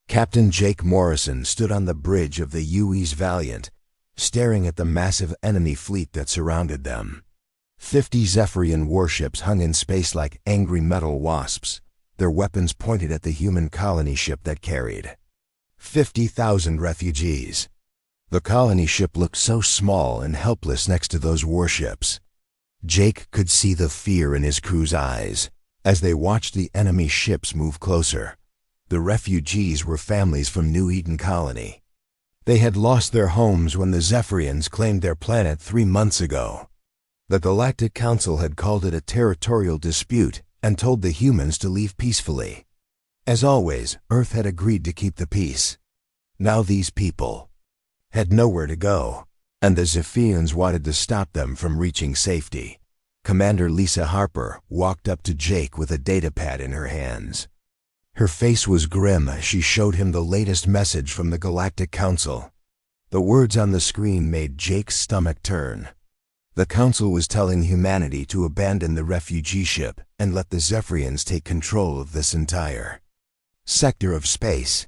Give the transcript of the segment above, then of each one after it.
Captain Jake Morrison stood on the bridge of the UE's Valiant, staring at the massive enemy fleet that surrounded them. 50 Zephyrian warships hung in space like angry metal wasps, their weapons pointed at the human colony ship that carried 50,000 refugees. The colony ship looked so small and helpless next to those warships. Jake could see the fear in his crew's eyes as they watched the enemy ships move closer. The refugees were families from New Eden Colony. They had lost their homes when the Zephyrians claimed their planet 3 months ago. The Galactic Council had called it a territorial dispute and told the humans to leave peacefully. As always, Earth had agreed to keep the peace. Now these people had nowhere to go, and the Zephyrians wanted to stop them from reaching safety. Commander Lisa Harper walked up to Jake with a datapad in her hands. Her face was grim as she showed him the latest message from the Galactic Council. The words on the screen made Jake's stomach turn. The Council was telling humanity to abandon the refugee ship and let the Zephyrians take control of this entire sector of space.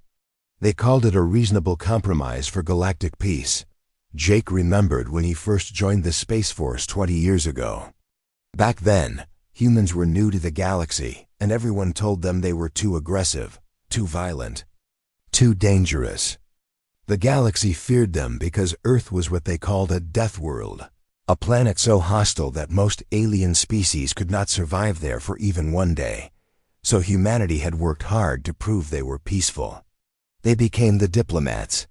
They called it a reasonable compromise for galactic peace. Jake remembered when he first joined the Space Force 20 years ago. Back then, humans were new to the galaxy, and everyone told them they were too aggressive, too violent, too dangerous. The galaxy feared them because Earth was what they called a death world, a planet so hostile that most alien species could not survive there for even one day. So humanity had worked hard to prove they were peaceful. They became the diplomats,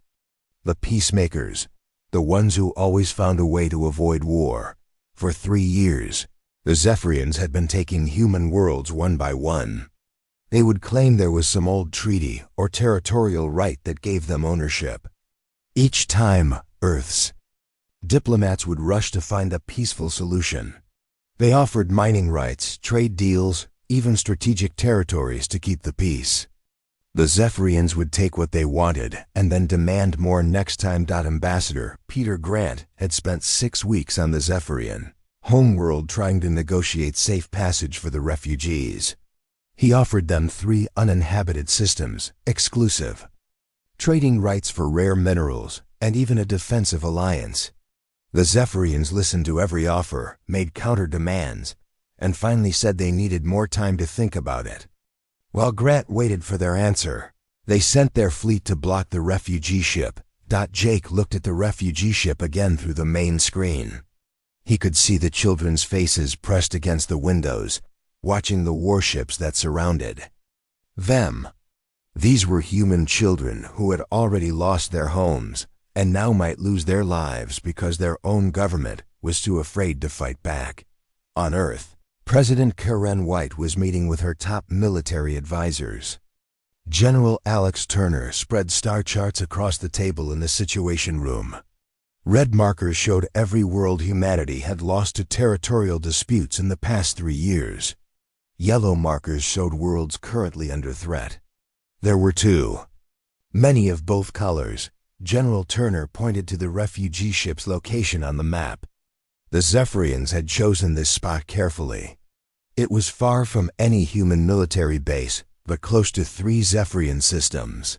the peacemakers, the ones who always found a way to avoid war. For 3 years, the Zephyrians had been taking human worlds one by one. They would claim there was some old treaty or territorial right that gave them ownership. Each time, Earth's diplomats would rush to find a peaceful solution. They offered mining rights, trade deals, even strategic territories to keep the peace. The Zephyrians would take what they wanted and then demand more next time. Ambassador Peter Grant had spent 6 weeks on the Zephyrian homeworld trying to negotiate safe passage for the refugees. He offered them 3 uninhabited systems, exclusive trading rights for rare minerals, and even a defensive alliance. The Zephyrians listened to every offer, made counter-demands, and finally said they needed more time to think about it. While Grant waited for their answer, they sent their fleet to block the refugee ship. Jake looked at the refugee ship again through the main screen. He could see the children's faces pressed against the windows, watching the warships that surrounded them. These were human children who had already lost their homes and now might lose their lives because their own government was too afraid to fight back. On Earth, President Karen White was meeting with her top military advisors. General Alex Turner spread star charts across the table in the Situation Room. Red markers showed every world humanity had lost to territorial disputes in the past 3 years. Yellow markers showed worlds currently under threat. There were 2. Many of both colors. General Turner pointed to the refugee ship's location on the map. The Zephyrians had chosen this spot carefully. It was far from any human military base, but close to 3 Zephyrian systems.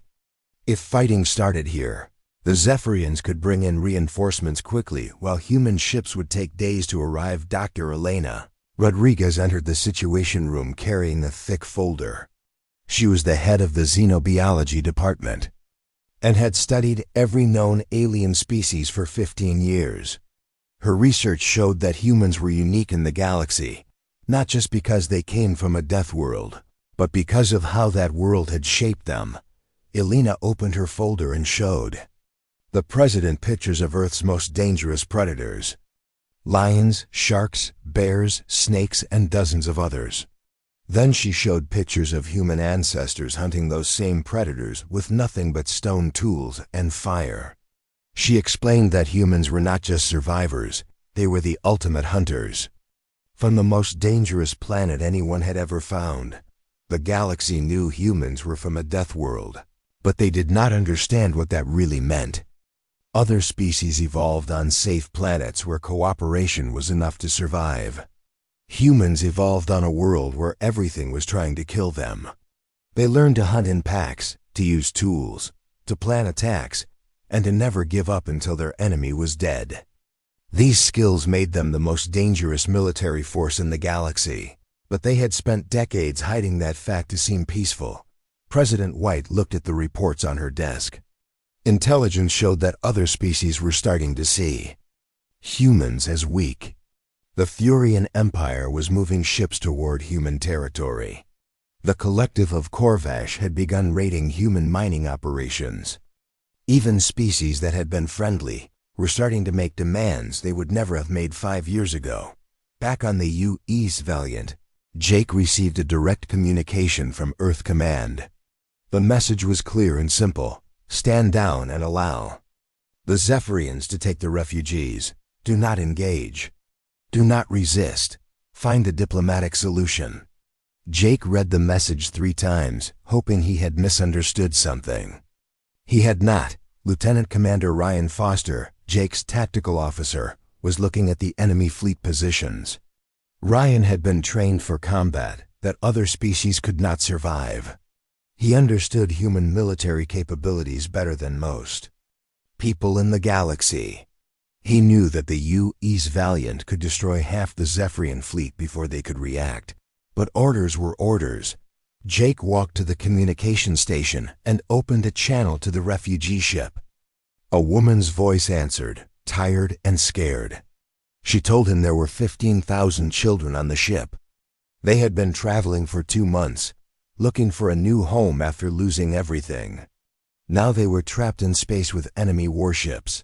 If fighting started here, the Zephyrians could bring in reinforcements quickly while human ships would take days to arrive. Dr. Elena Rodriguez entered the Situation Room carrying a thick folder. She was the head of the Xenobiology department and had studied every known alien species for 15 years. Her research showed that humans were unique in the galaxy, not just because they came from a death world, but because of how that world had shaped them. Elena opened her folder and showed the president pictures of Earth's most dangerous predators: lions, sharks, bears, snakes, and dozens of others. Then she showed pictures of human ancestors hunting those same predators with nothing but stone tools and fire. She explained that humans were not just survivors, they were the ultimate hunters. From the most dangerous planet anyone had ever found, the galaxy knew humans were from a death world, but they did not understand what that really meant. Other species evolved on safe planets where cooperation was enough to survive. Humans evolved on a world where everything was trying to kill them. They learned to hunt in packs, to use tools, to plan attacks, and to never give up until their enemy was dead. These skills made them the most dangerous military force in the galaxy, but they had spent decades hiding that fact to seem peaceful. President White looked at the reports on her desk. Intelligence showed that other species were starting to see humans as weak. The Furian Empire was moving ships toward human territory. The collective of Corvash had begun raiding human mining operations. Even species that had been friendly were starting to make demands they would never have made 5 years ago. Back on the UE's Valiant, Jake received a direct communication from Earth Command. The message was clear and simple: stand down and allow the Zephyrians to take the refugees. Do not engage. Do not resist. Find a diplomatic solution. Jake read the message 3 times, hoping he had misunderstood something. He had not. Lieutenant Commander Ryan Foster, Jake's tactical officer, was looking at the enemy fleet positions. Ryan had been trained for combat that other species could not survive. He understood human military capabilities better than most people in the galaxy. He knew that the UE's Valiant could destroy half the Zephyrian fleet before they could react. But orders were orders. Jake walked to the communication station and opened a channel to the refugee ship. A woman's voice answered, tired and scared. She told him there were 15,000 children on the ship. They had been traveling for 2 months, looking for a new home after losing everything. Now they were trapped in space with enemy warships.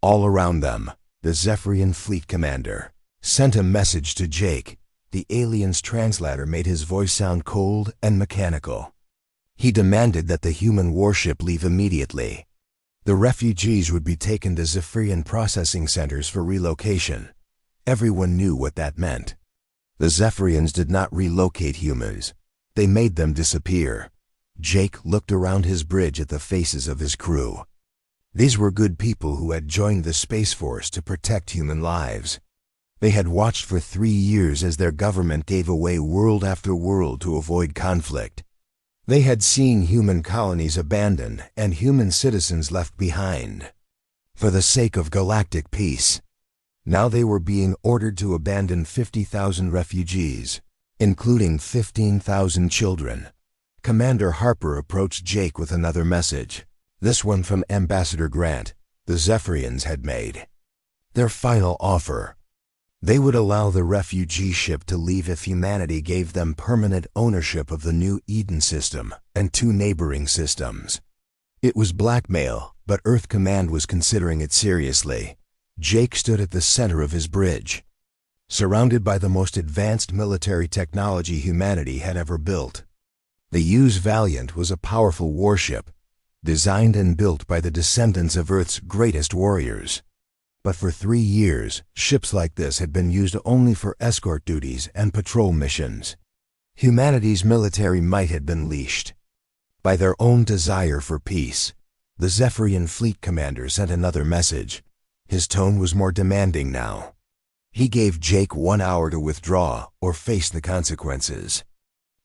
All around them, the Zephyrian fleet commander sent a message to Jake. The alien's translator made his voice sound cold and mechanical. He demanded that the human warship leave immediately. The refugees would be taken to Zephyrian processing centers for relocation. Everyone knew what that meant. The Zephyrians did not relocate humans. They made them disappear. Jake looked around his bridge at the faces of his crew. These were good people who had joined the Space Force to protect human lives. They had watched for 3 years as their government gave away world after world to avoid conflict. They had seen human colonies abandoned and human citizens left behind for the sake of galactic peace. Now they were being ordered to abandon 50,000 refugees, including 15,000 children. Commander Harper approached Jake with another message. This one from Ambassador Grant. The Zephyrians had made their final offer. They would allow the refugee ship to leave if humanity gave them permanent ownership of the new Eden system and 2 neighboring systems. It was blackmail, but Earth Command was considering it seriously. Jake stood at the center of his bridge, surrounded by the most advanced military technology humanity had ever built. The UE's Valiant was a powerful warship, designed and built by the descendants of Earth's greatest warriors. But for 3 years, ships like this had been used only for escort duties and patrol missions. Humanity's military might had been leashed by their own desire for peace. The Zephyrian fleet commander sent another message. His tone was more demanding now. He gave Jake 1 hour to withdraw or face the consequences.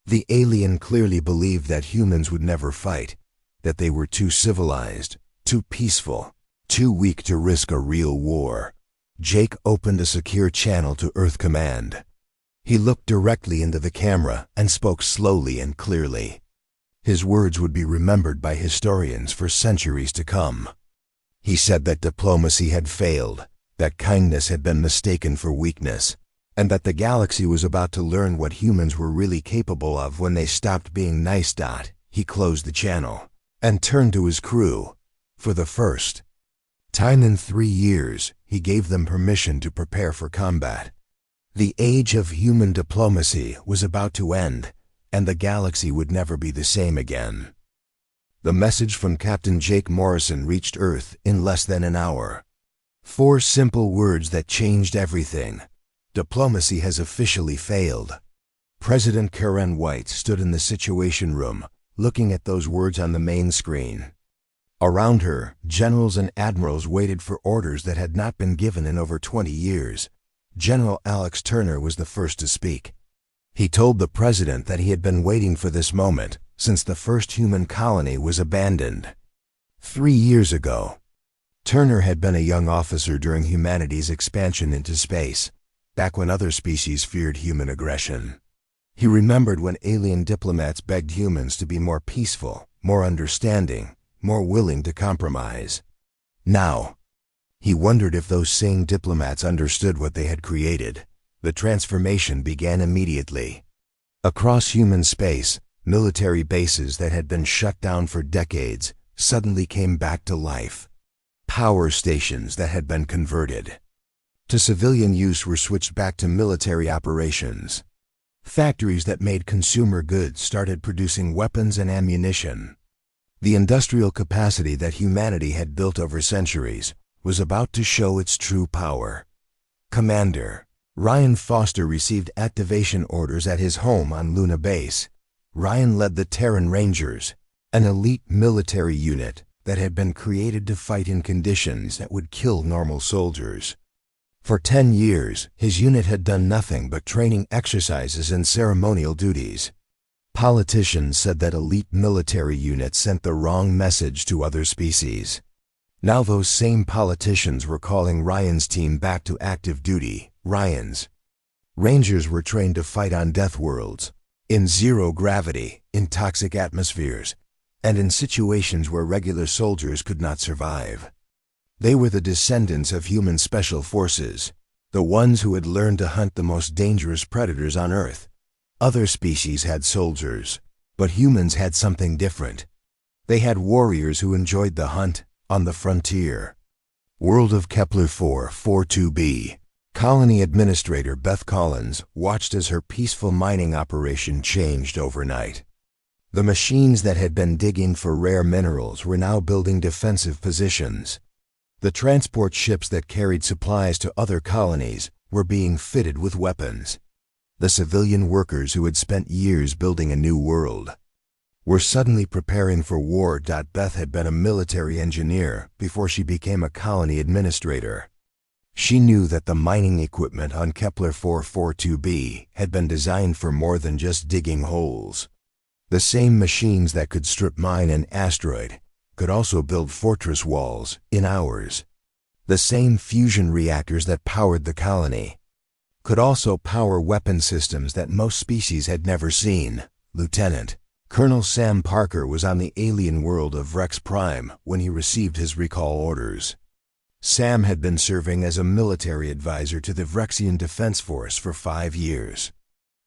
The alien clearly believed that humans would never fight, that they were too civilized, too peaceful, too weak to risk a real war. Jake opened a secure channel to Earth Command. He looked directly into the camera and spoke slowly and clearly. His words would be remembered by historians for centuries to come. He said that diplomacy had failed, that kindness had been mistaken for weakness, and that the galaxy was about to learn what humans were really capable of when they stopped being nice. He closed the channel and turned to his crew. For the first time in 3 years, he gave them permission to prepare for combat. The age of human diplomacy was about to end, and the galaxy would never be the same again. The message from Captain Jake Morrison reached Earth in less than an hour. 4 simple words that changed everything. Diplomacy has officially failed. President Karen White stood in the Situation Room, looking at those words on the main screen. Around her, generals and admirals waited for orders that had not been given in over 20 years. General Alex Turner was the first to speak. He told the president that he had been waiting for this moment, since the first human colony was abandoned. 3 years ago, Turner had been a young officer during humanity's expansion into space, back when other species feared human aggression. He remembered when alien diplomats begged humans to be more peaceful, more understanding, more willing to compromise. Now, he wondered if those same diplomats understood what they had created. The transformation began immediately. Across human space, military bases that had been shut down for decades suddenly came back to life. Power stations that had been converted to civilian use were switched back to military operations. Factories that made consumer goods started producing weapons and ammunition. The industrial capacity that humanity had built over centuries was about to show its true power. Commander Ryan Foster received activation orders at his home on Luna Base. Ryan led the Terran Rangers, an elite military unit that had been created to fight in conditions that would kill normal soldiers. For 10 years, his unit had done nothing but training exercises and ceremonial duties. Politicians said that elite military units sent the wrong message to other species. Now those same politicians were calling Ryan's team back to active duty. Ryan's Rangers were trained to fight on Deathworlds, in zero gravity, in toxic atmospheres, and in situations where regular soldiers could not survive. They were the descendants of human special forces, the ones who had learned to hunt the most dangerous predators on Earth. Other species had soldiers, but humans had something different. They had warriors who enjoyed the hunt on the frontier. World of Kepler 442b. Colony Administrator Beth Collins watched as her peaceful mining operation changed overnight. The machines that had been digging for rare minerals were now building defensive positions. The transport ships that carried supplies to other colonies were being fitted with weapons. The civilian workers who had spent years building a new world were suddenly preparing for war. Beth had been a military engineer before she became a colony administrator. She knew that the mining equipment on Kepler 442b had been designed for more than just digging holes. The same machines that could strip mine an asteroid could also build fortress walls in hours. The same fusion reactors that powered the colony could also power weapon systems that most species had never seen. Lieutenant Colonel Sam Parker was on the alien world of Rex Prime when he received his recall orders. Sam had been serving as a military advisor to the Vrexian Defense Force for 5 years.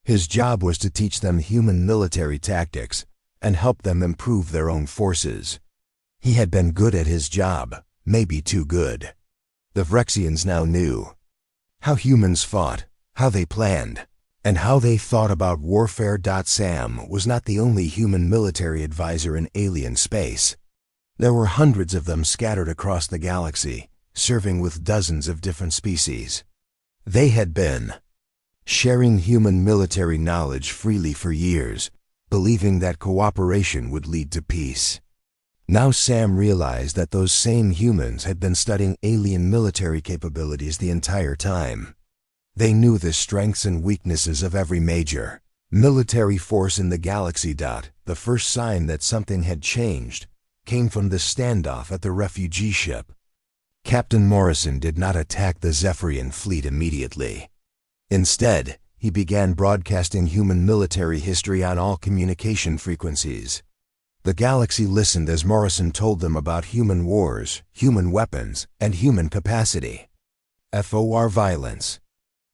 His job was to teach them human military tactics and help them improve their own forces. He had been good at his job, maybe too good. The Vrexians now knew how humans fought, how they planned, and how they thought about warfare. Sam was not the only human military advisor in alien space. There were hundreds of them scattered across the galaxy, serving with dozens of different species. They had been sharing human military knowledge freely for years, believing that cooperation would lead to peace. Now Sam realized that those same humans had been studying alien military capabilities the entire time. They knew the strengths and weaknesses of every major military force in the galaxy. The first sign that something had changed came from the standoff at the refugee ship. Captain Morrison did not attack the Zephyrian fleet immediately. Instead, he began broadcasting human military history on all communication frequencies. The galaxy listened as Morrison told them about human wars, human weapons, and human capacity. FOR violence.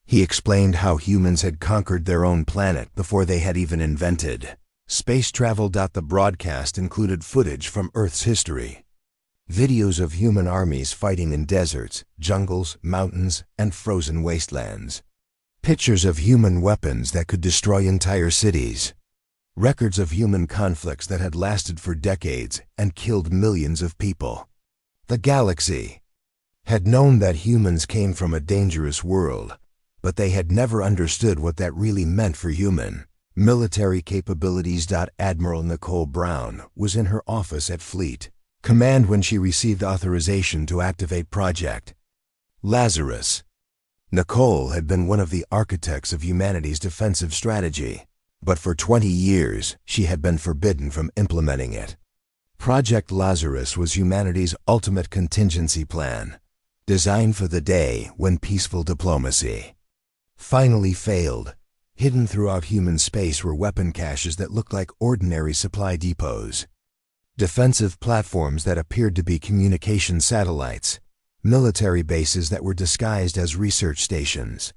He explained how humans had conquered their own planet before they had even invented space travel. The broadcast included footage from Earth's history. Videos of human armies fighting in deserts, jungles, mountains, and frozen wastelands. Pictures of human weapons that could destroy entire cities. Records of human conflicts that had lasted for decades and killed millions of people. The galaxy had known that humans came from a dangerous world, but they had never understood what that really meant for human military capabilities. Admiral Nicole Brown was in her office at Fleet Command when she received authorization to activate Project Lazarus. Nicole had been one of the architects of humanity's defensive strategy. But for 20 years, she had been forbidden from implementing it. Project Lazarus was humanity's ultimate contingency plan, designed for the day when peaceful diplomacy finally failed. Hidden throughout human space were weapon caches that looked like ordinary supply depots, defensive platforms that appeared to be communication satellites, military bases that were disguised as research stations.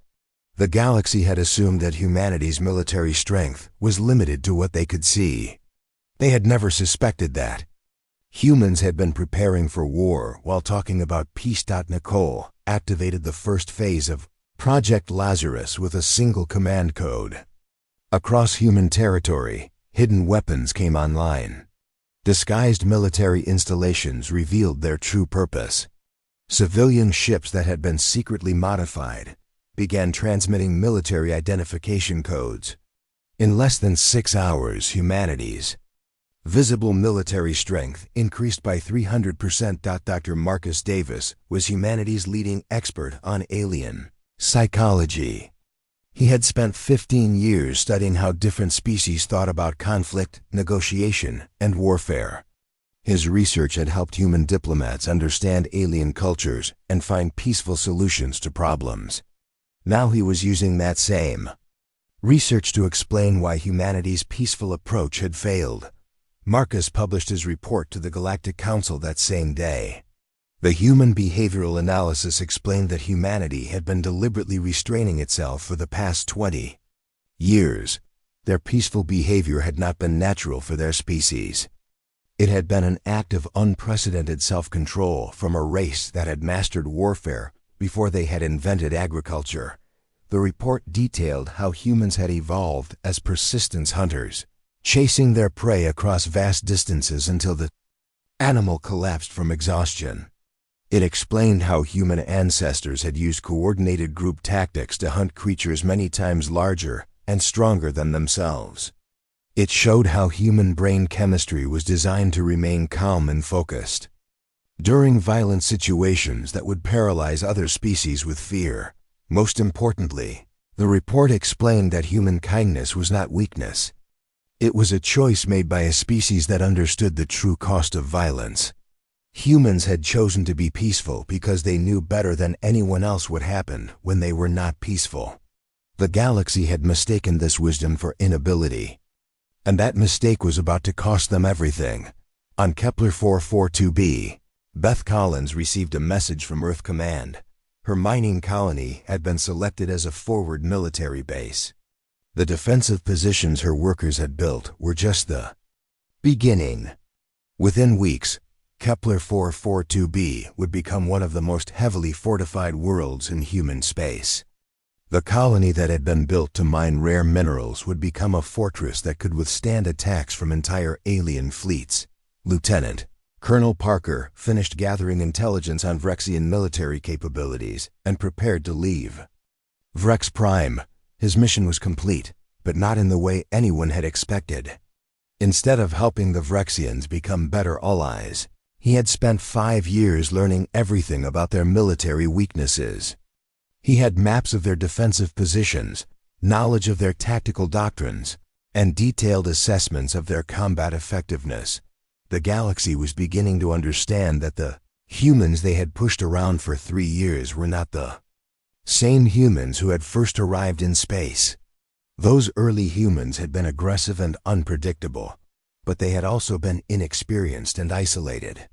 The galaxy had assumed that humanity's military strength was limited to what they could see. They had never suspected that humans had been preparing for war while talking about peace. Nicole activated the first phase of Project Lazarus with a single command code. Across human territory, hidden weapons came online. Disguised military installations revealed their true purpose. Civilian ships that had been secretly modified began transmitting military identification codes. In less than 6 hours, humanity's visible military strength increased by 300%. Dr. Marcus Davis was humanity's leading expert on alien psychology. He had spent 15 years studying how different species thought about conflict, negotiation, and warfare. His research had helped human diplomats understand alien cultures and find peaceful solutions to problems. Now he was using that same research to explain why humanity's peaceful approach had failed. Marcus published his report to the Galactic Council that same day. The human behavioral analysis explained that humanity had been deliberately restraining itself for the past 20 years. Their peaceful behavior had not been natural for their species. It had been an act of unprecedented self-control from a race that had mastered warfare before they had invented agriculture. The report detailed how humans had evolved as persistence hunters, chasing their prey across vast distances until the animal collapsed from exhaustion. It explained how human ancestors had used coordinated group tactics to hunt creatures many times larger and stronger than themselves. It showed how human brain chemistry was designed to remain calm and focused during violent situations that would paralyze other species with fear. Most importantly, the report explained that human kindness was not weakness. It was a choice made by a species that understood the true cost of violence. Humans had chosen to be peaceful because they knew better than anyone else what happened when they were not peaceful. The galaxy had mistaken this wisdom for inability, and that mistake was about to cost them everything. On Kepler 442b, Beth Collins received a message from Earth Command. Her mining colony had been selected as a forward military base. The defensive positions her workers had built were just the beginning. Within weeks, Kepler 442b would become one of the most heavily fortified worlds in human space. The colony that had been built to mine rare minerals would become a fortress that could withstand attacks from entire alien fleets. Lieutenant Colonel Parker finished gathering intelligence on Vrexian military capabilities and prepared to leave Vrex Prime. His mission was complete, but not in the way anyone had expected. Instead of helping the Vrexians become better allies, he had spent 5 years learning everything about their military weaknesses. He had maps of their defensive positions, knowledge of their tactical doctrines, and detailed assessments of their combat effectiveness. The galaxy was beginning to understand that the humans they had pushed around for 3 years were not the same humans who had first arrived in space. Those early humans had been aggressive and unpredictable, but they had also been inexperienced and isolated.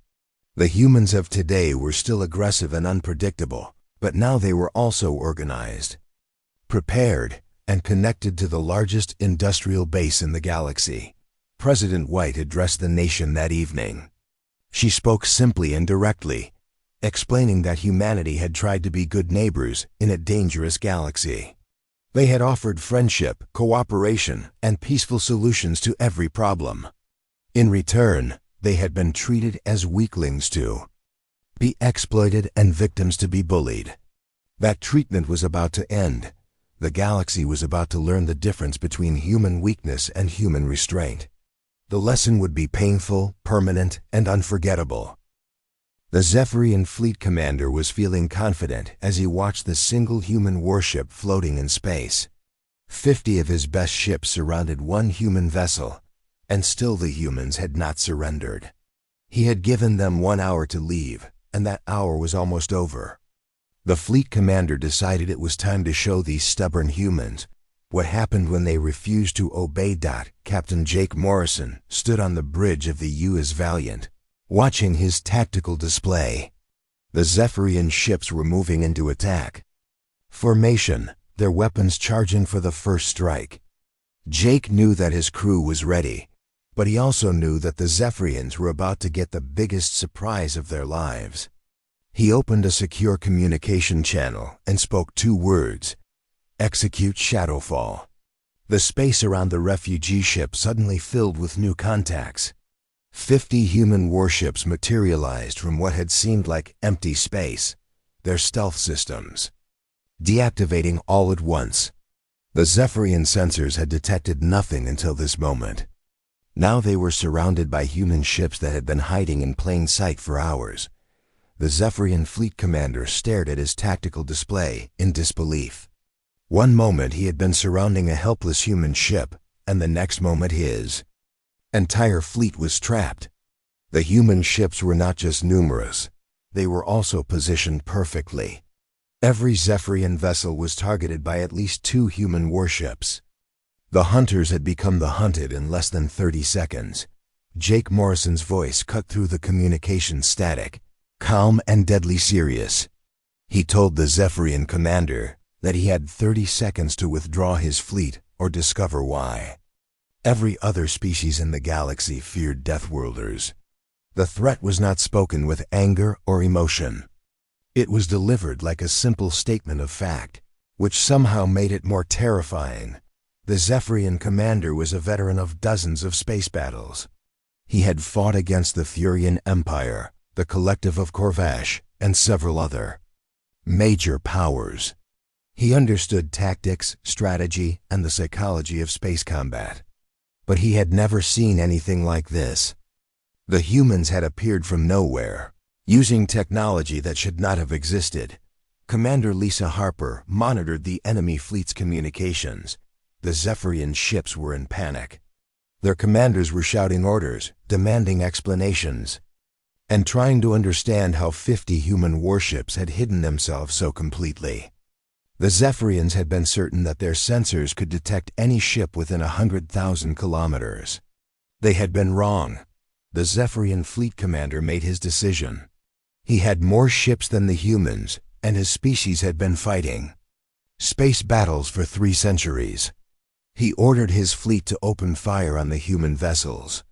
The humans of today were still aggressive and unpredictable, but now they were also organized, prepared, and connected to the largest industrial base in the galaxy. President White addressed the nation that evening. She spoke simply and directly, explaining that humanity had tried to be good neighbors in a dangerous galaxy. They had offered friendship, cooperation, and peaceful solutions to every problem. In return, they had been treated as weaklings to be exploited and victims to be bullied. That treatment was about to end. The galaxy was about to learn the difference between human weakness and human restraint. The lesson would be painful, permanent, and unforgettable. The Zephyrian fleet commander was feeling confident as he watched the single human warship floating in space. 50 of his best ships surrounded one human vessel, and still the humans had not surrendered. He had given them 1 hour to leave, and that hour was almost over. The fleet commander decided it was time to show these stubborn humans what happened when they refused to obey. Captain Jake Morrison stood on the bridge of the U.S. Valiant, watching his tactical display. The Zephyrian ships were moving into attack formation, their weapons charging for the first strike. Jake knew that his crew was ready, but he also knew that the Zephyrians were about to get the biggest surprise of their lives. He opened a secure communication channel and spoke 2 words: execute Shadowfall. The space around the refugee ship suddenly filled with new contacts. 50 human warships materialized from what had seemed like empty space, their stealth systems deactivating all at once. The Zephyrian sensors had detected nothing until this moment. Now they were surrounded by human ships that had been hiding in plain sight for hours. The Zephyrian fleet commander stared at his tactical display in disbelief. One moment he had been surrounding a helpless human ship, and the next moment his entire fleet was trapped. The human ships were not just numerous, they were also positioned perfectly. Every Zephyrian vessel was targeted by at least 2 human warships. The hunters had become the hunted in less than 30 seconds. Jake Morrison's voice cut through the communication static, calm and deadly serious. He told the Zephyrian commander that he had 30 seconds to withdraw his fleet or discover why. Every other species in the galaxy feared Deathworlders. The threat was not spoken with anger or emotion. It was delivered like a simple statement of fact, which somehow made it more terrifying. The Zephyrian commander was a veteran of dozens of space battles. He had fought against the Thurian Empire, the Collective of Corvash, and several other major powers. He understood tactics, strategy, and the psychology of space combat. But he had never seen anything like this. The humans had appeared from nowhere, using technology that should not have existed. Commander Lisa Harper monitored the enemy fleet's communications. The Zephyrian ships were in panic. Their commanders were shouting orders, demanding explanations, and trying to understand how 50 human warships had hidden themselves so completely. The Zephyrians had been certain that their sensors could detect any ship within 100,000 kilometers. They had been wrong. The Zephyrian fleet commander made his decision. He had more ships than the humans, and his species had been fighting space battles for 3 centuries. He ordered his fleet to open fire on the human vessels.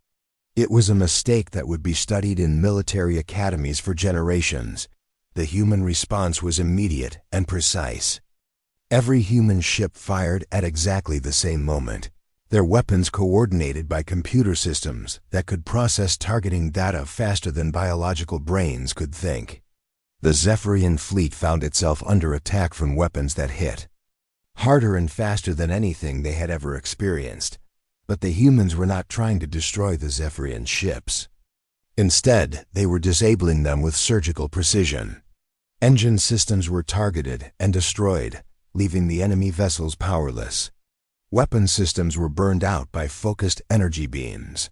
It was a mistake that would be studied in military academies for generations. The human response was immediate and precise. Every human ship fired at exactly the same moment, their weapons coordinated by computer systems that could process targeting data faster than biological brains could think. The Zephyrian fleet found itself under attack from weapons that hit harder and faster than anything they had ever experienced. But the humans were not trying to destroy the Zephyrian ships. Instead, they were disabling them with surgical precision. Engine systems were targeted and destroyed, leaving the enemy vessels powerless. Weapon systems were burned out by focused energy beams.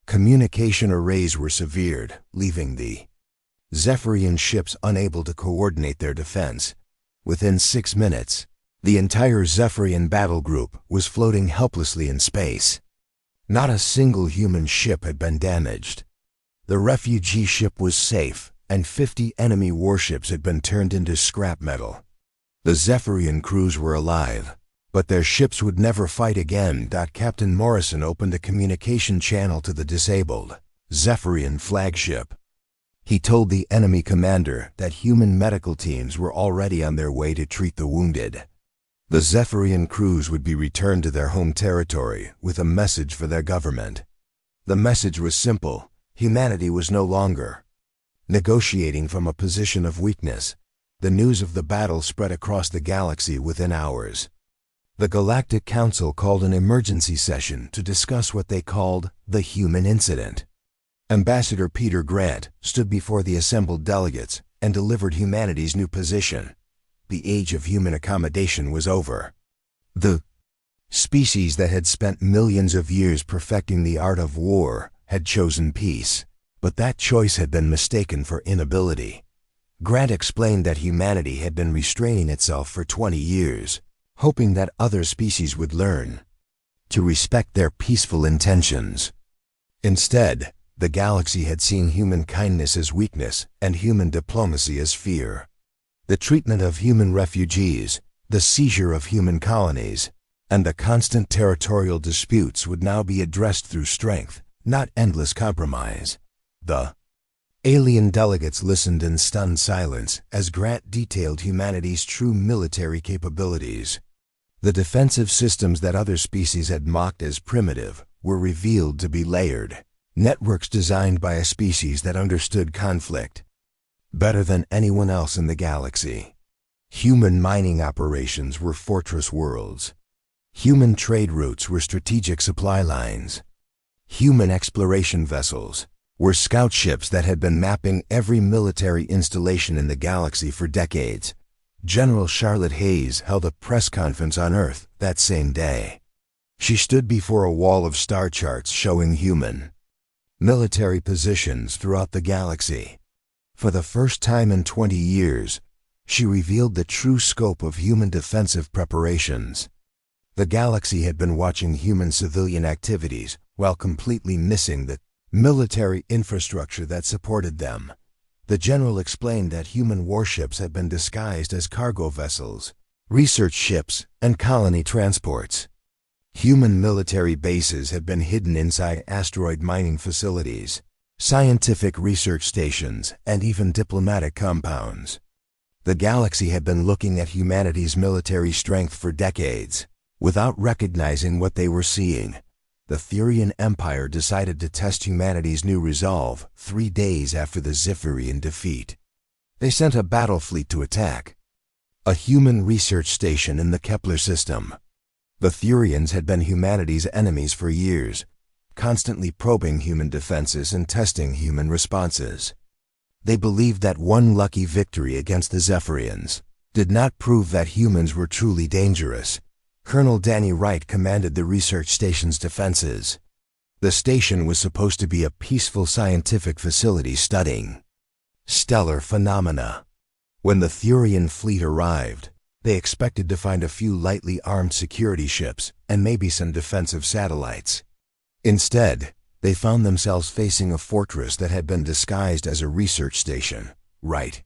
Communication arrays were severed, leaving the Zephyrian ships unable to coordinate their defense. Within 6 minutes, the entire Zephyrian battle group was floating helplessly in space. Not a single human ship had been damaged. The refugee ship was safe, and 50 enemy warships had been turned into scrap metal. The Zephyrian crews were alive, but their ships would never fight again. Captain Morrison opened a communication channel to the disabled Zephyrian flagship. He told the enemy commander that human medical teams were already on their way to treat the wounded. The Zephyrian crews would be returned to their home territory with a message for their government. The message was simple: humanity was no longer negotiating from a position of weakness. The news of the battle spread across the galaxy within hours. The Galactic Council called an emergency session to discuss what they called the human incident. Ambassador Peter Grant stood before the assembled delegates and delivered humanity's new position. The age of human accommodation was over. The Species that had spent millions of years perfecting the art of war had chosen peace, but that choice had been mistaken for inability. Grant explained that humanity had been restraining itself for 20 years, hoping that other species would learn to respect their peaceful intentions. Instead, the galaxy had seen human kindness as weakness and human diplomacy as fear. The treatment of human refugees, the seizure of human colonies, and the constant territorial disputes would now be addressed through strength, not endless compromise. The alien delegates listened in stunned silence as Grant detailed humanity's true military capabilities. The defensive systems that other species had mocked as primitive were revealed to be layered networks designed by a species that understood conflict better than anyone else in the galaxy. Human mining operations were fortress worlds. Human trade routes were strategic supply lines. Human exploration vessels were scout ships that had been mapping every military installation in the galaxy for decades. General Charlotte Hayes held a press conference on Earth that same day. She stood before a wall of star charts showing human military positions throughout the galaxy. For the first time in 20 years, she revealed the true scope of human defensive preparations. The galaxy had been watching human civilian activities while completely missing the military infrastructure that supported them. The general explained that human warships had been disguised as cargo vessels, research ships, and colony transports. Human military bases had been hidden inside asteroid mining facilities, scientific research stations, and even diplomatic compounds. The galaxy had been looking at humanity's military strength for decades. Without recognizing what they were seeing, the Thurian Empire decided to test humanity's new resolve 3 days after the Zephyrian defeat. They sent a battle fleet to attack a human research station in the Kepler system. The Thurians had been humanity's enemies for years, constantly probing human defenses and testing human responses. They believed that one lucky victory against the Zephyrians did not prove that humans were truly dangerous. Colonel Danny Wright commanded the research station's defenses. The station was supposed to be a peaceful scientific facility studying stellar phenomena. When the Thurian fleet arrived, they expected to find a few lightly armed security ships and maybe some defensive satellites. Instead, they found themselves facing a fortress that had been disguised as a research station. Wright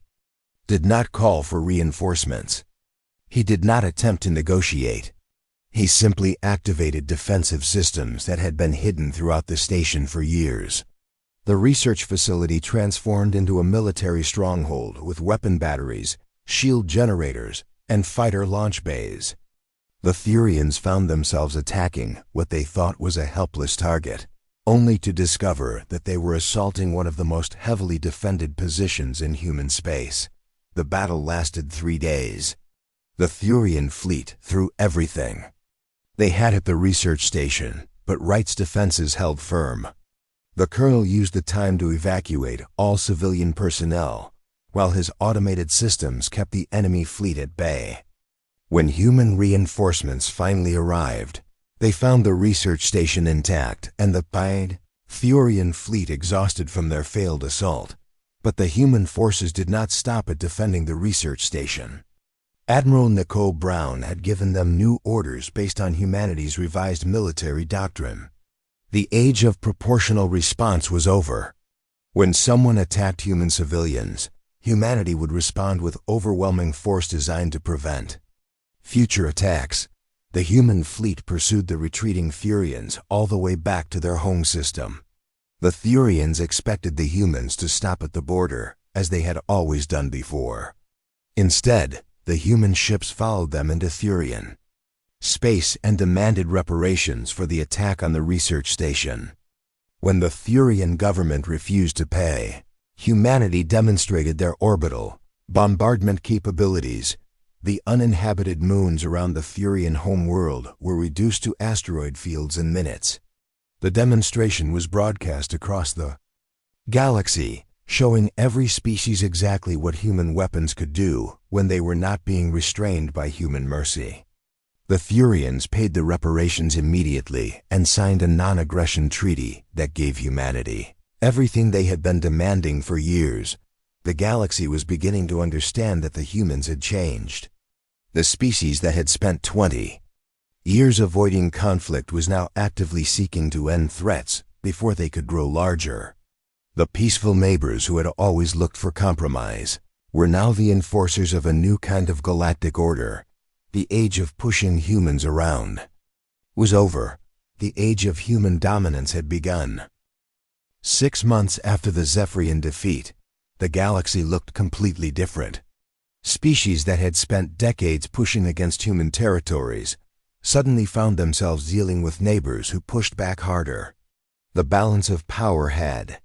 did not call for reinforcements. He did not attempt to negotiate. He simply activated defensive systems that had been hidden throughout the station for years. The research facility transformed into a military stronghold with weapon batteries, shield generators, and fighter launch bays. The Thurians found themselves attacking what they thought was a helpless target, only to discover that they were assaulting one of the most heavily defended positions in human space. The battle lasted 3 days. The Thurian fleet threw everything they had at the research station, but Wright's defenses held firm. The colonel used the time to evacuate all civilian personnel, while his automated systems kept the enemy fleet at bay. When human reinforcements finally arrived, they found the research station intact and the Thurian fleet exhausted from their failed assault. But the human forces did not stop at defending the research station. Admiral Nicole Brown had given them new orders based on humanity's revised military doctrine. The age of proportional response was over. When someone attacked human civilians, humanity would respond with overwhelming force designed to prevent future attacks. The human fleet pursued the retreating Thurians all the way back to their home system. The Thurians expected the humans to stop at the border, as they had always done before. Instead, the human ships followed them into Thurian space and demanded reparations for the attack on the research station. When the Thurian government refused to pay, humanity demonstrated their orbital bombardment capabilities. The uninhabited moons around the Thurian homeworld were reduced to asteroid fields in minutes. The demonstration was broadcast across the galaxy, showing every species exactly what human weapons could do when they were not being restrained by human mercy. The Thurians paid the reparations immediately and signed a non-aggression treaty that gave humanity everything they had been demanding for years. The galaxy was beginning to understand that the humans had changed. The species that had spent 20 years avoiding conflict was now actively seeking to end threats before they could grow larger. The peaceful neighbors who had always looked for compromise were now the enforcers of a new kind of galactic order. The age of pushing humans around was over. The age of human dominance had begun. 6 months after the Zephyrian defeat, the galaxy looked completely different. Species that had spent decades pushing against human territories suddenly found themselves dealing with neighbors who pushed back harder. The balance of power had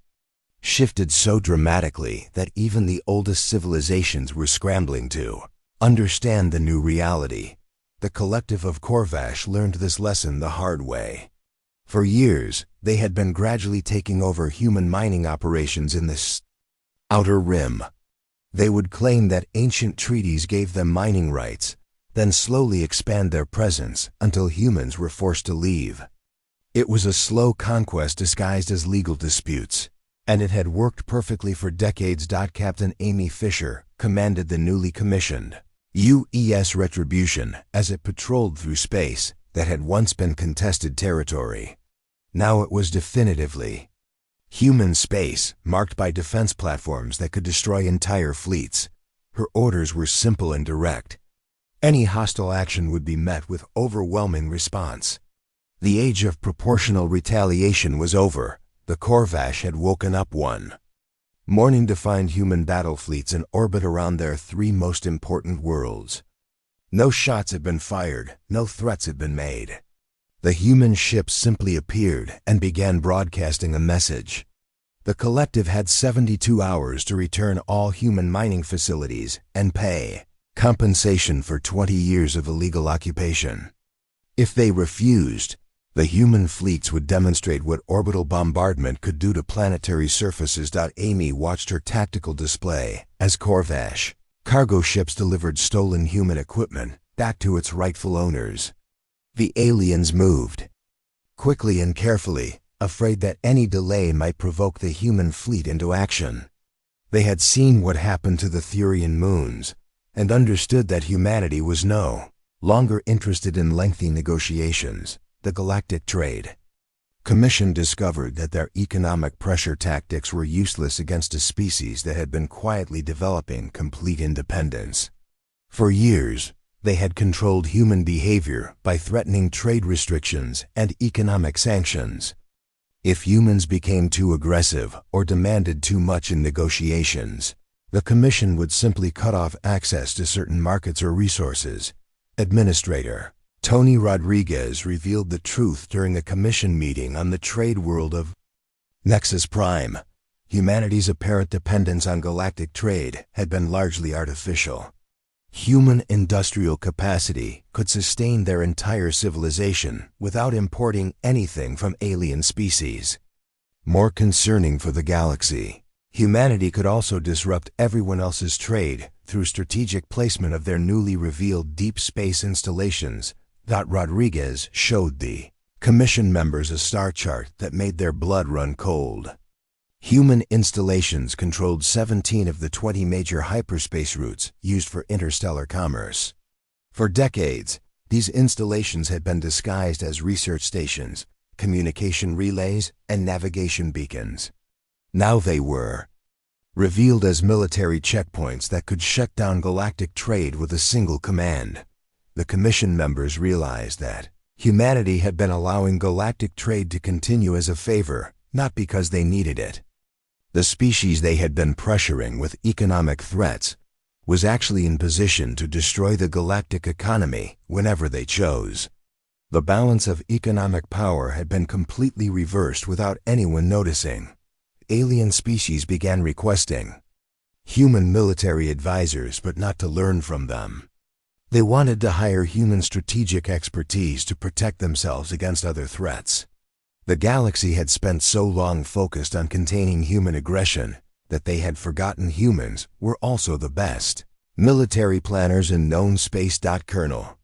shifted so dramatically that even the oldest civilizations were scrambling to understand the new reality. The collective of Corvash learned this lesson the hard way. For years, they had been gradually taking over human mining operations in this outer rim. They would claim that ancient treaties gave them mining rights, then slowly expand their presence until humans were forced to leave. It was a slow conquest disguised as legal disputes, and it had worked perfectly for decades. Captain Amy Fisher commanded the newly commissioned UES Retribution as it patrolled through space that had once been contested territory. Now it was definitively human space, marked by defense platforms that could destroy entire fleets. Her orders were simple and direct. Any hostile action would be met with overwhelming response. The age of proportional retaliation was over. The Corvash had woken up one morning to find human battle fleets in orbit around their 3 most important worlds. No shots had been fired, no threats had been made. The human ships simply appeared and began broadcasting a message. The collective had 72 hours to return all human mining facilities and pay compensation for 20 years of illegal occupation. If they refused, the human fleets would demonstrate what orbital bombardment could do to planetary surfaces. Amy watched her tactical display as Corvash cargo ships delivered stolen human equipment back to its rightful owners. The aliens moved quickly and carefully, afraid that any delay might provoke the human fleet into action. They had seen what happened to the Thurian moons and understood that humanity was no longer interested in lengthy negotiations. The Galactic Trade Commission discovered that their economic pressure tactics were useless against a species that had been quietly developing complete independence. For years, they had controlled human behavior by threatening trade restrictions and economic sanctions. If humans became too aggressive or demanded too much in negotiations, the Commission would simply cut off access to certain markets or resources. Administrator Tony Rodriguez revealed the truth during a Commission meeting on the trade world of Nexus Prime. Humanity's apparent dependence on galactic trade had been largely artificial. Human industrial capacity could sustain their entire civilization without importing anything from alien species. More concerning for the galaxy, humanity could also disrupt everyone else's trade through strategic placement of their newly revealed deep space installations. Rodriguez showed the Commission members a star chart that made their blood run cold. Human installations controlled 17 of the 20 major hyperspace routes used for interstellar commerce. For decades, these installations had been disguised as research stations, communication relays, and navigation beacons. Now they were revealed as military checkpoints that could shut down galactic trade with a single command. The Commission members realized that humanity had been allowing galactic trade to continue as a favor, not because they needed it. The species they had been pressuring with economic threats was actually in position to destroy the galactic economy whenever they chose. The balance of economic power had been completely reversed without anyone noticing. Alien species began requesting human military advisors, but not to learn from them. They wanted to hire human strategic expertise to protect themselves against other threats. The galaxy had spent so long focused on containing human aggression that they had forgotten humans were also the best military planners in known space. Colonel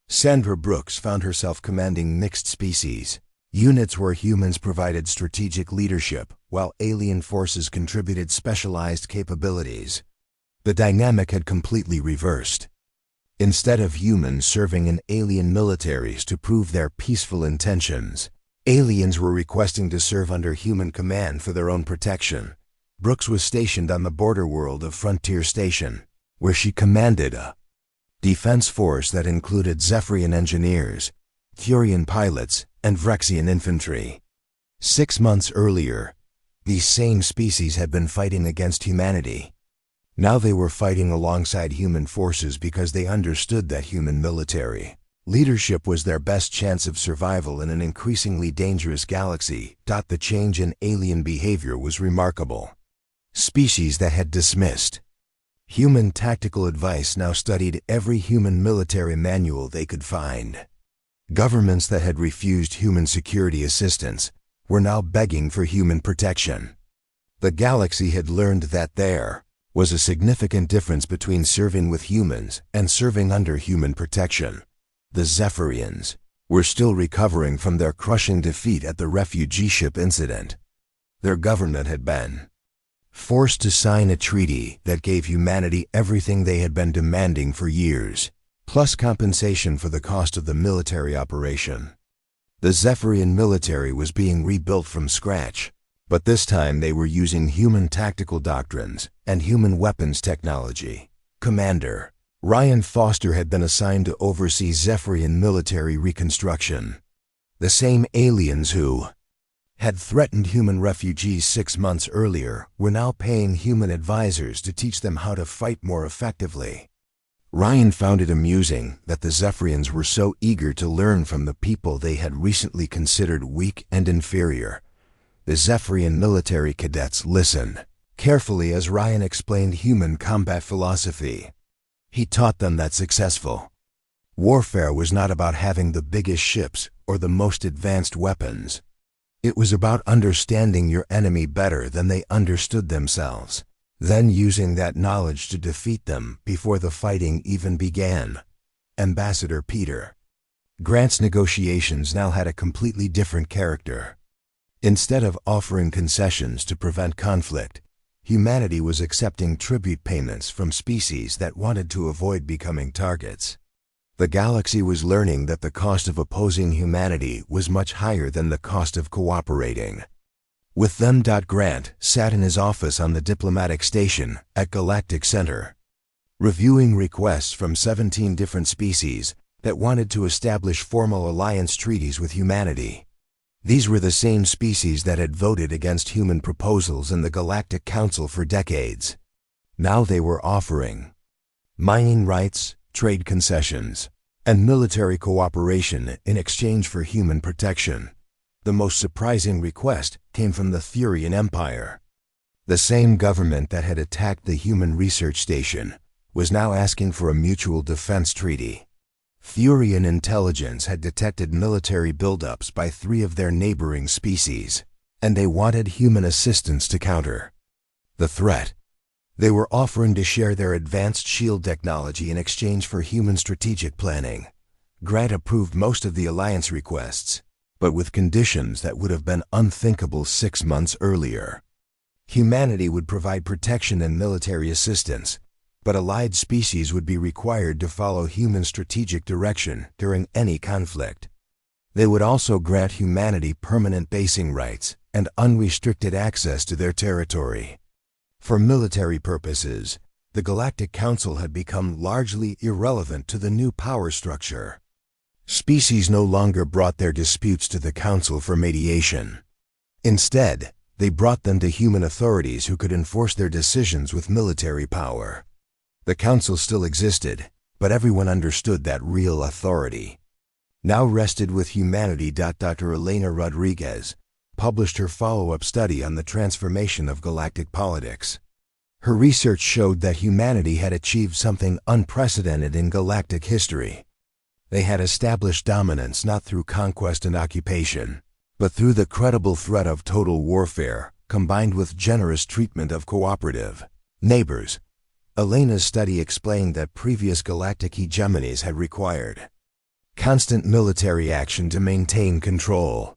Sandra Brooks found herself commanding mixed species, units where humans provided strategic leadership, while alien forces contributed specialized capabilities. The dynamic had completely reversed. Instead of humans serving in alien militaries to prove their peaceful intentions, aliens were requesting to serve under human command for their own protection. Brooks was stationed on the border world of Frontier Station, where she commanded a defense force that included Zephyrian engineers, Thurian pilots, and Vrexian infantry. 6 months earlier, these same species had been fighting against humanity. Now they were fighting alongside human forces because they understood that human military leadership was their best chance of survival in an increasingly dangerous galaxy. The change in alien behavior was remarkable. Species that had dismissed human tactical advice now studied every human military manual they could find. Governments that had refused human security assistance were now begging for human protection. The galaxy had learned that there was a significant difference between serving with humans and serving under human protection. The Zephyrians were still recovering from their crushing defeat at the refugee ship incident. Their government had been forced to sign a treaty that gave humanity everything they had been demanding for years, plus compensation for the cost of the military operation. The Zephyrian military was being rebuilt from scratch, but this time they were using human tactical doctrines and human weapons technology. Commander Ryan Foster had been assigned to oversee Zephyrian military reconstruction. The same aliens who had threatened human refugees 6 months earlier were now paying human advisors to teach them how to fight more effectively. Ryan found it amusing that the Zephyrians were so eager to learn from the people they had recently considered weak and inferior. The Zephyrian military cadets listened carefully as Ryan explained human combat philosophy. He taught them that successful warfare was not about having the biggest ships or the most advanced weapons. It was about understanding your enemy better than they understood themselves, then using that knowledge to defeat them before the fighting even began. Ambassador Peter Grant's negotiations now had a completely different character. Instead of offering concessions to prevent conflict, humanity was accepting tribute payments from species that wanted to avoid becoming targets. The galaxy was learning that the cost of opposing humanity was much higher than the cost of cooperating with them. Grant sat in his office on the diplomatic station at Galactic Center, reviewing requests from 17 different species that wanted to establish formal alliance treaties with humanity. These were the same species that had voted against human proposals in the Galactic Council for decades. Now they were offering mining rights, trade concessions, and military cooperation in exchange for human protection. The most surprising request came from the Thurian Empire. The same government that had attacked the human research station was now asking for a mutual defense treaty. Thurian intelligence had detected military buildups by 3 of their neighboring species, and they wanted human assistance to counter the threat. They were offering to share their advanced shield technology in exchange for human strategic planning. Grant approved most of the alliance requests, but with conditions that would have been unthinkable 6 months earlier. Humanity would provide protection and military assistance, but allied species would be required to follow human strategic direction during any conflict. They would also grant humanity permanent basing rights and unrestricted access to their territory. For military purposes, the Galactic Council had become largely irrelevant to the new power structure. Species no longer brought their disputes to the Council for mediation. Instead, they brought them to human authorities who could enforce their decisions with military power. The Council still existed, but everyone understood that real authority now rested with humanity. Dr. Elena Rodriguez published her follow-up study on the transformation of galactic politics. Her research showed that humanity had achieved something unprecedented in galactic history. They had established dominance not through conquest and occupation, but through the credible threat of total warfare, combined with generous treatment of cooperative neighbors. Elena's study explained that previous galactic hegemonies had required constant military action to maintain control.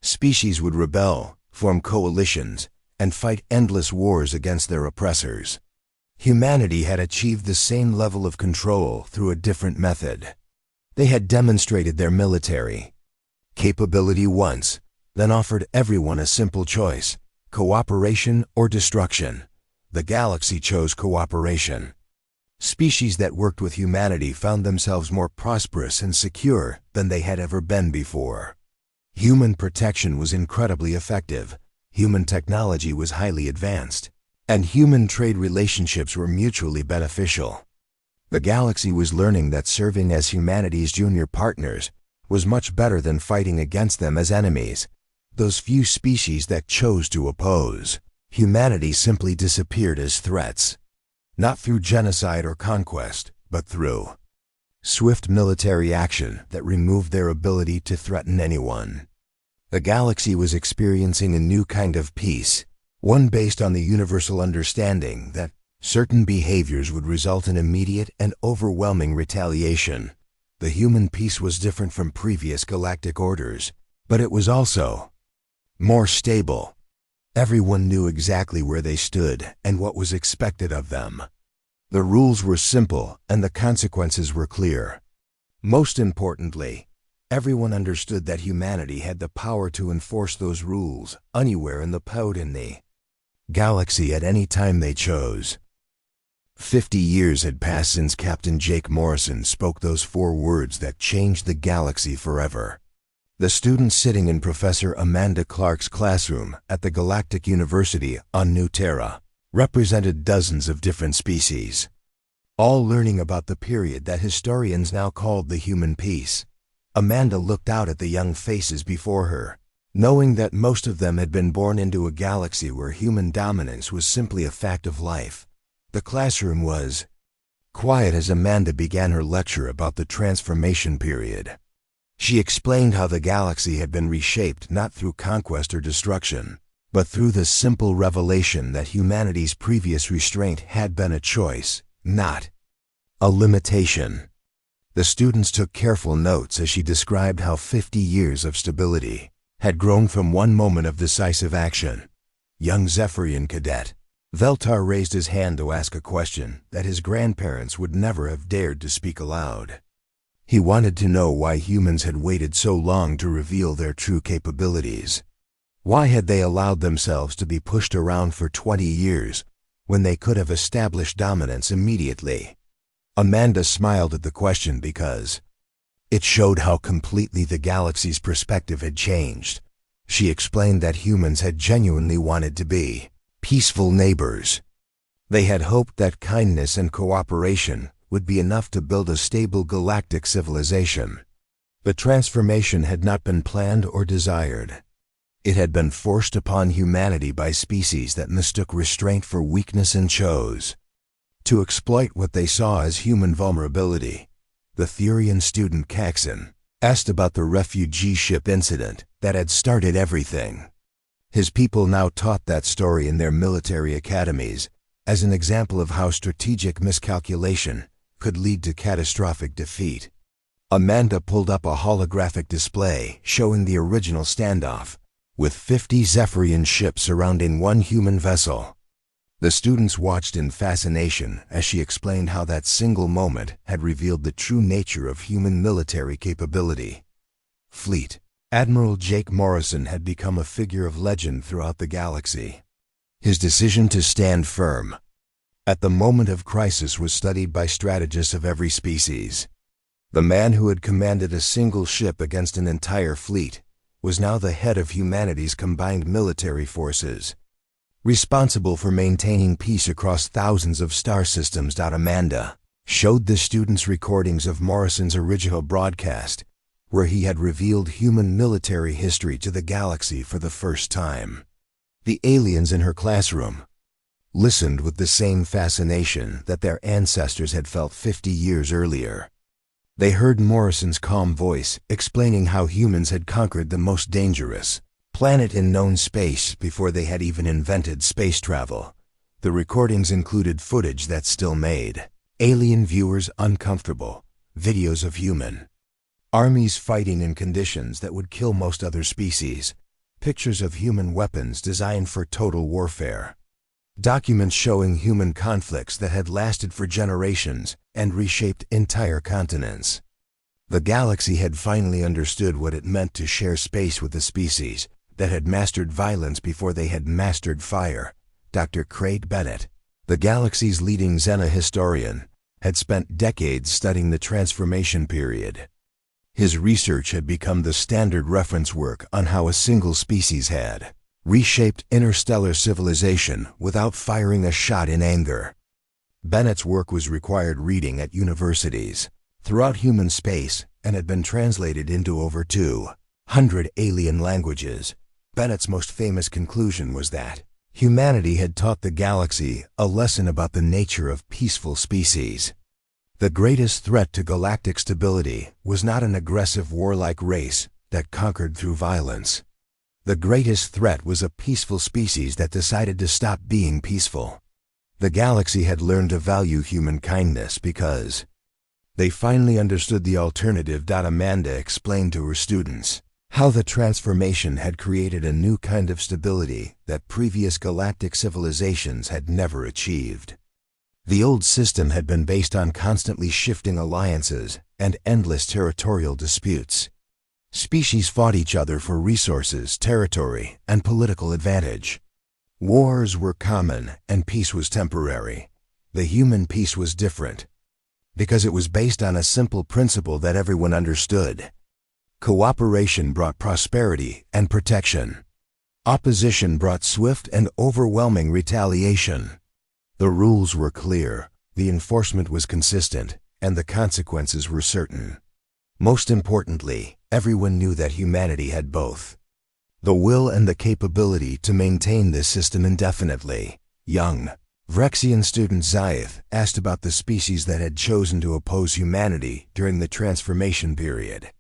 Species would rebel, form coalitions, and fight endless wars against their oppressors. Humanity had achieved the same level of control through a different method. They had demonstrated their military capability once, then offered everyone a simple choice: cooperation or destruction. The galaxy chose cooperation. Species that worked with humanity found themselves more prosperous and secure than they had ever been before. Human protection was incredibly effective, human technology was highly advanced, and human trade relationships were mutually beneficial. The galaxy was learning that serving as humanity's junior partners was much better than fighting against them as enemies. Those few species that chose to oppose humanity simply disappeared as threats, not through genocide or conquest, but through swift military action that removed their ability to threaten anyone. The galaxy was experiencing a new kind of peace, one based on the universal understanding that certain behaviors would result in immediate and overwhelming retaliation. The human peace was different from previous galactic orders, but it was also more stable. Everyone knew exactly where they stood and what was expected of them. The rules were simple and the consequences were clear. Most importantly, everyone understood that humanity had the power to enforce those rules anywhere in the galaxy at any time they chose. 50 years had passed since Captain Jake Morrison spoke those 4 words that changed the galaxy forever. The students sitting in Professor Amanda Clark's classroom at the Galactic University on New Terra represented dozens of different species, all learning about the period that historians now called the human peace. Amanda looked out at the young faces before her, knowing that most of them had been born into a galaxy where human dominance was simply a fact of life. The classroom was quiet as Amanda began her lecture about the transformation period. She explained how the galaxy had been reshaped not through conquest or destruction, but through the simple revelation that humanity's previous restraint had been a choice, not a limitation. The students took careful notes as she described how 50 years of stability had grown from one moment of decisive action. Young Zephyrian cadet Veltar raised his hand to ask a question that his grandparents would never have dared to speak aloud. He wanted to know why humans had waited so long to reveal their true capabilities. Why had they allowed themselves to be pushed around for 20 years when they could have established dominance immediately? Amanda smiled at the question because it showed how completely the galaxy's perspective had changed. She explained that humans had genuinely wanted to be peaceful neighbors. They had hoped that kindness and cooperation would be enough to build a stable galactic civilization. The transformation had not been planned or desired. It had been forced upon humanity by species that mistook restraint for weakness and chose to exploit what they saw as human vulnerability. The Thurian student Caxon asked about the refugee ship incident that had started everything. His people now taught that story in their military academies as an example of how strategic miscalculation could lead to catastrophic defeat. Amanda pulled up a holographic display showing the original standoff, with 50 Zephyrian ships surrounding one human vessel. The students watched in fascination as she explained how that single moment had revealed the true nature of human military capability. Fleet Admiral Jake Morrison had become a figure of legend throughout the galaxy. His decision to stand firm at the moment of crisis was studied by strategists of every species. The man who had commanded a single ship against an entire fleet was now the head of humanity's combined military forces, responsible for maintaining peace across thousands of star systems. Amanda showed the students recordings of Morrison's original broadcast, where he had revealed human military history to the galaxy for the first time. The aliens in her classroom listened with the same fascination that their ancestors had felt 50 years earlier. They heard Morrison's calm voice explaining how humans had conquered the most dangerous planet in known space before they had even invented space travel. The recordings included footage that still made alien viewers uncomfortable, videos of human Armies fighting in conditions that would kill most other species. Pictures of human weapons designed for total warfare. Documents showing human conflicts that had lasted for generations and reshaped entire continents. The galaxy had finally understood what it meant to share space with a species that had mastered violence before they had mastered fire. Dr. Craig Bennett, the galaxy's leading Xena historian, had spent decades studying the transformation period. His research had become the standard reference work on how a single species had reshaped interstellar civilization without firing a shot in anger. Bennett's work was required reading at universities throughout human space and had been translated into over 200 alien languages. Bennett's most famous conclusion was that humanity had taught the galaxy a lesson about the nature of peaceful species. The greatest threat to galactic stability was not an aggressive warlike race that conquered through violence. The greatest threat was a peaceful species that decided to stop being peaceful. The galaxy had learned to value human kindness because they finally understood the alternative. Amanda explained to her students how the transformation had created a new kind of stability that previous galactic civilizations had never achieved. The old system had been based on constantly shifting alliances and endless territorial disputes. Species fought each other for resources, territory, and political advantage. Wars were common and peace was temporary. The human peace was different because it was based on a simple principle that everyone understood. Cooperation brought prosperity and protection. Opposition brought swift and overwhelming retaliation. The rules were clear, the enforcement was consistent, and the consequences were certain. Most importantly, everyone knew that humanity had both the will and the capability to maintain this system indefinitely. Young Vrexian student Zayth asked about the species that had chosen to oppose humanity during the transformation period.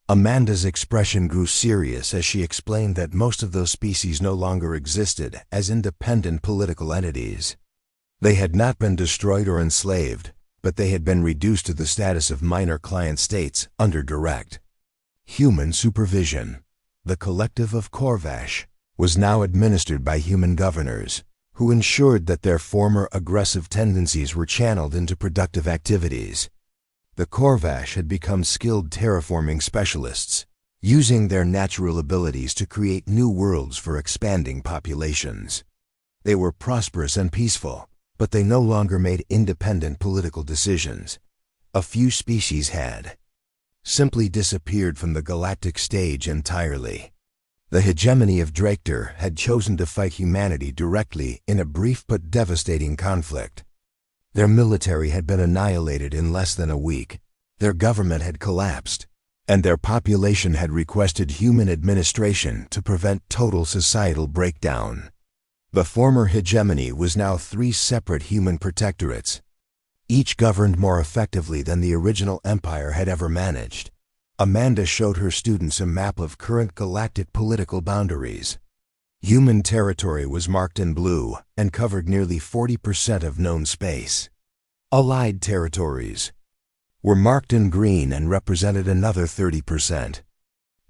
Amanda's expression grew serious as she explained that most of those species no longer existed as independent political entities. They had not been destroyed or enslaved, but they had been reduced to the status of minor client states under direct human supervision. The collective of Corvash was now administered by human governors, who ensured that their former aggressive tendencies were channeled into productive activities. The Corvash had become skilled terraforming specialists, using their natural abilities to create new worlds for expanding populations. They were prosperous and peaceful, but they no longer made independent political decisions. A few species had simply disappeared from the galactic stage entirely. The hegemony of Draktor had chosen to fight humanity directly in a brief but devastating conflict. Their military had been annihilated in less than a week, their government had collapsed, and their population had requested human administration to prevent total societal breakdown. The former hegemony was now 3 separate human protectorates, each governed more effectively than the original empire had ever managed. Amanda showed her students a map of current galactic political boundaries. Human territory was marked in blue and covered nearly 40% of known space. Allied territories were marked in green and represented another 30%.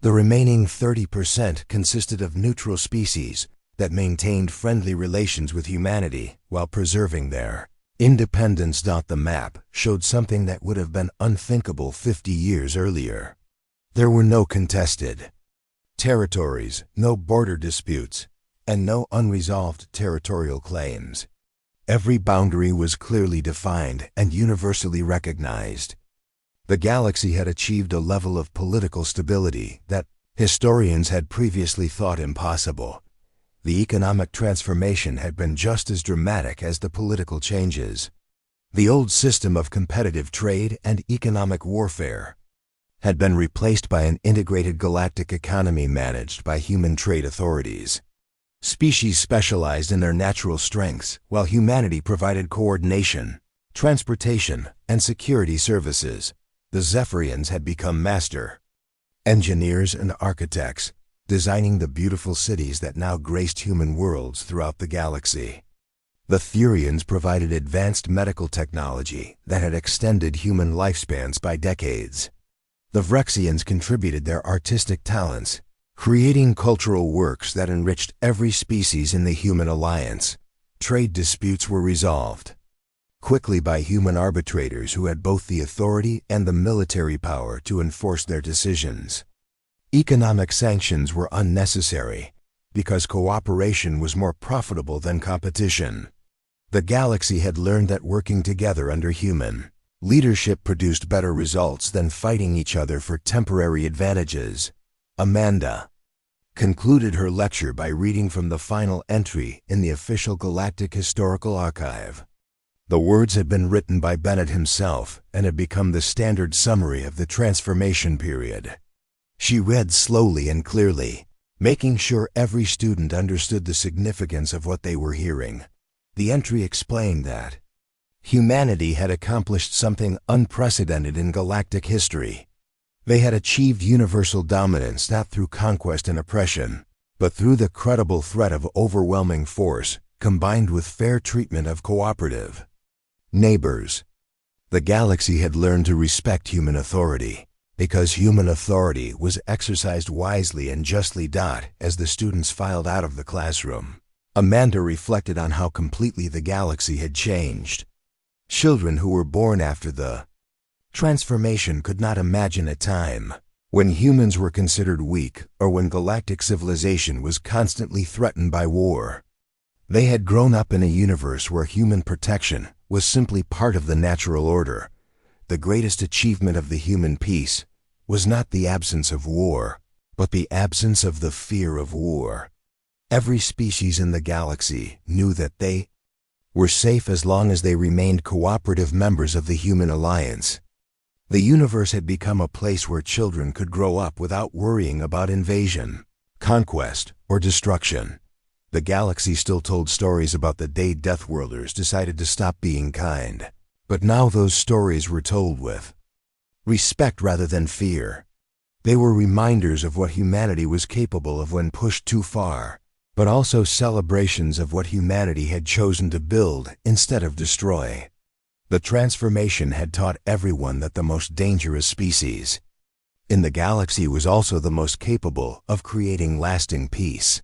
The remaining 30% consisted of neutral species that maintained friendly relations with humanity while preserving their independence. The map showed something that would have been unthinkable 50 years earlier. There were no contested territories, no border disputes, and no unresolved territorial claims. Every boundary was clearly defined and universally recognized. The galaxy had achieved a level of political stability that historians had previously thought impossible. The economic transformation had been just as dramatic as the political changes. The old system of competitive trade and economic warfare had been replaced by an integrated galactic economy managed by human trade authorities. Species specialized in their natural strengths, while humanity provided coordination, transportation, and security services. The Zephyrians had become master engineers and architects, designing the beautiful cities that now graced human worlds throughout the galaxy. The Thurians provided advanced medical technology that had extended human lifespans by decades. The Vrexians contributed their artistic talents, creating cultural works that enriched every species in the human alliance. Trade disputes were resolved quickly by human arbitrators who had both the authority and the military power to enforce their decisions. Economic sanctions were unnecessary because cooperation was more profitable than competition. The galaxy had learned that working together under human leadership produced better results than fighting each other for temporary advantages. Amanda concluded her lecture by reading from the final entry in the official Galactic Historical Archive. The words had been written by Bennett himself and had become the standard summary of the transformation period. She read slowly and clearly, making sure every student understood the significance of what they were hearing. The entry explained that humanity had accomplished something unprecedented in galactic history. They had achieved universal dominance not through conquest and oppression, but through the credible threat of overwhelming force combined with fair treatment of cooperative neighbors. The galaxy had learned to respect human authority, because human authority was exercised wisely and justly. As the students filed out of the classroom, Amanda reflected on how completely the galaxy had changed. Children who were born after the transformation could not imagine a time when humans were considered weak or when galactic civilization was constantly threatened by war. They had grown up in a universe where human protection was simply part of the natural order. The greatest achievement of the human peace was not the absence of war, but the absence of the fear of war. Every species in the galaxy knew that they were safe as long as they remained cooperative members of the human alliance. The universe had become a place where children could grow up without worrying about invasion, conquest, or destruction. The galaxy still told stories about the day Deathworlders decided to stop being kind, but now those stories were told with respect rather than fear. They were reminders of what humanity was capable of when pushed too far, but also celebrations of what humanity had chosen to build instead of destroy. The transformation had taught everyone that the most dangerous species in the galaxy was also the most capable of creating lasting peace.